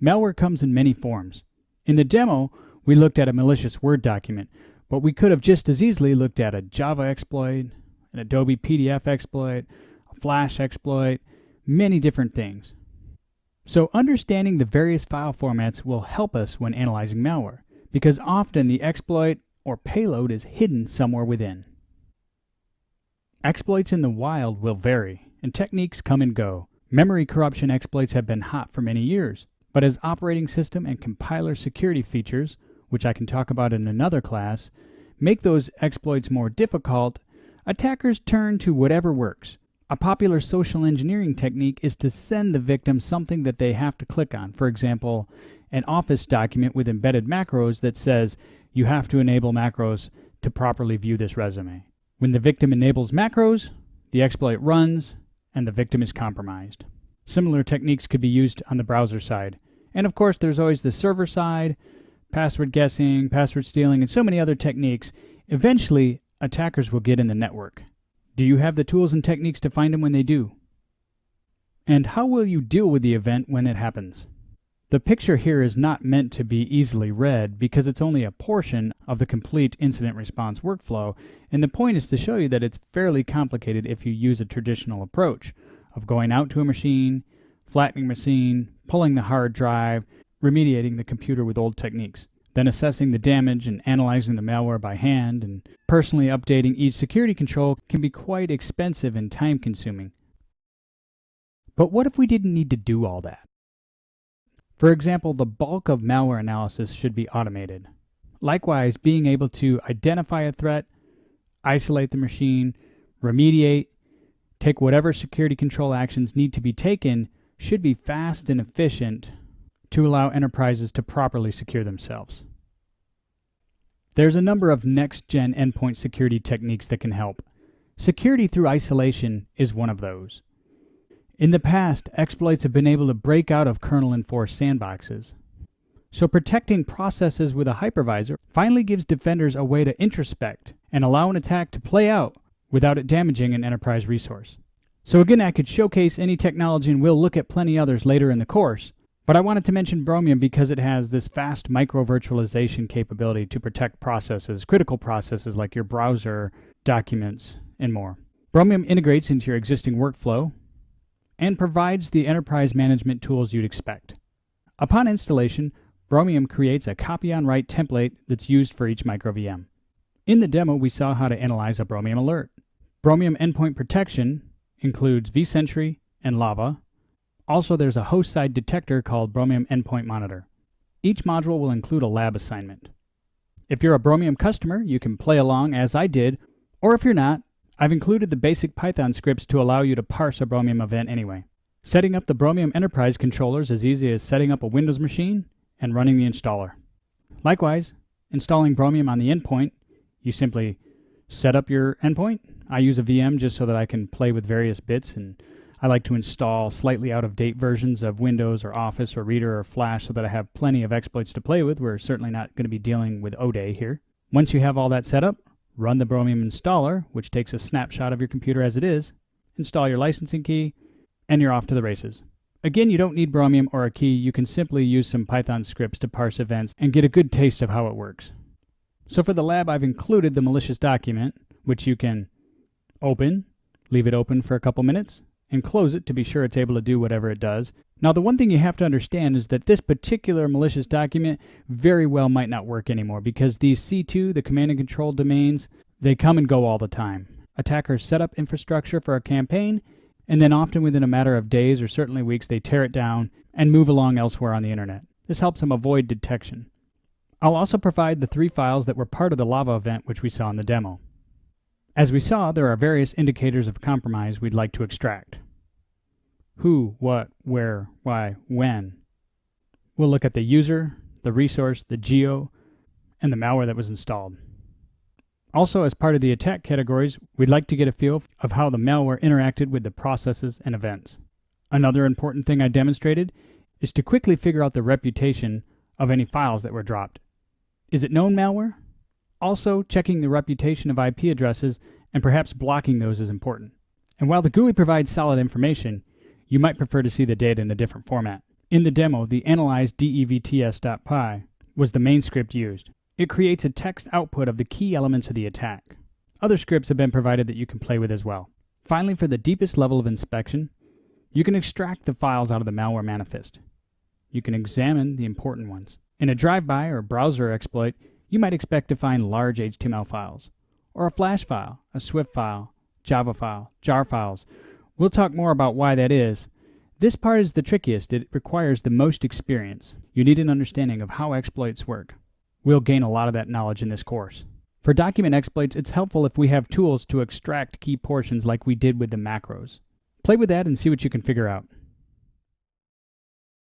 Malware comes in many forms. In the demo, we looked at a malicious Word document, but we could have just as easily looked at a Java exploit, an Adobe PDF exploit, a Flash exploit, many different things. So understanding the various file formats will help us when analyzing malware, because often the exploit or payload is hidden somewhere within. Exploits in the wild will vary, and techniques come and go. Memory corruption exploits have been hot for many years, but as operating system and compiler security features, which I can talk about in another class, make those exploits more difficult, attackers turn to whatever works. A popular social engineering technique is to send the victim something that they have to click on. For example, an Office document with embedded macros that says you have to enable macros to properly view this resume. When the victim enables macros, the exploit runs and the victim is compromised. Similar techniques could be used on the browser side. And of course, there's always the server side, password guessing, password stealing, and so many other techniques. Eventually, attackers will get in the network. Do you have the tools and techniques to find them when they do? And how will you deal with the event when it happens? The picture here is not meant to be easily read because it's only a portion of the complete incident response workflow, and the point is to show you that it's fairly complicated if you use a traditional approach of going out to a machine, flattening a machine, pulling the hard drive, remediating the computer with old techniques, then assessing the damage and analyzing the malware by hand, and personally updating each security control can be quite expensive and time-consuming. But what if we didn't need to do all that? For example, the bulk of malware analysis should be automated. Likewise, being able to identify a threat, isolate the machine, remediate, take whatever security control actions need to be taken should be fast and efficient to allow enterprises to properly secure themselves. There's a number of next-gen endpoint security techniques that can help. Security through isolation is one of those. In the past, exploits have been able to break out of kernel-enforced sandboxes. So protecting processes with a hypervisor finally gives defenders a way to introspect and allow an attack to play out without it damaging an enterprise resource. So again, I could showcase any technology, and we'll look at plenty others later in the course, but I wanted to mention Bromium because it has this fast micro-virtualization capability to protect processes, critical processes like your browser, documents, and more. Bromium integrates into your existing workflow and provides the enterprise management tools you'd expect. Upon installation, Bromium creates a copy-on-write template that's used for each micro VM. In the demo, we saw how to analyze a Bromium alert. Bromium endpoint protection includes vSentry and Lava. Also, there's a host-side detector called Bromium Endpoint Monitor. Each module will include a lab assignment. If you're a Bromium customer, you can play along as I did, or if you're not, I've included the basic Python scripts to allow you to parse a Bromium event anyway. Setting up the Bromium Enterprise controllers is as easy as setting up a Windows machine and running the installer. Likewise, installing Bromium on the endpoint, you simply set up your endpoint. I use a VM just so that I can play with various bits, and I like to install slightly out-of-date versions of Windows or Office or Reader or Flash so that I have plenty of exploits to play with. We're certainly not going to be dealing with O-Day here. Once you have all that set up, run the Bromium installer, which takes a snapshot of your computer as it is, install your licensing key, and you're off to the races. Again, you don't need Bromium or a key. You can simply use some Python scripts to parse events and get a good taste of how it works. So for the lab, I've included the malicious document, which you can open, leave it open for a couple minutes, and close it to be sure it's able to do whatever it does. Now, the one thing you have to understand is that this particular malicious document very well might not work anymore because these C2, the command and control domains, they come and go all the time. Attackers set up infrastructure for a campaign, and then often within a matter of days or certainly weeks, they tear it down and move along elsewhere on the internet. This helps them avoid detection. I'll also provide the 3 files that were part of the Lava event, which we saw in the demo. As we saw, there are various indicators of compromise we'd like to extract. Who, what, where, why, when. We'll look at the user, the resource, the geo, and the malware that was installed. Also, as part of the attack categories, we'd like to get a feel of how the malware interacted with the processes and events. Another important thing I demonstrated is to quickly figure out the reputation of any files that were dropped. Is it known malware? Also, checking the reputation of IP addresses and perhaps blocking those is important. And while the GUI provides solid information, you might prefer to see the data in a different format. In the demo, the analyze devts.py was the main script used. It creates a text output of the key elements of the attack. Other scripts have been provided that you can play with as well. Finally, for the deepest level of inspection, you can extract the files out of the malware manifest. You can examine the important ones. In a drive-by or browser exploit, you might expect to find large HTML files, or a Flash file, a Swift file, Java file, jar files. We'll talk more about why that is. This part is the trickiest. It requires the most experience. You need an understanding of how exploits work. We'll gain a lot of that knowledge in this course. For document exploits, it's helpful if we have tools to extract key portions like we did with the macros. Play with that and see what you can figure out.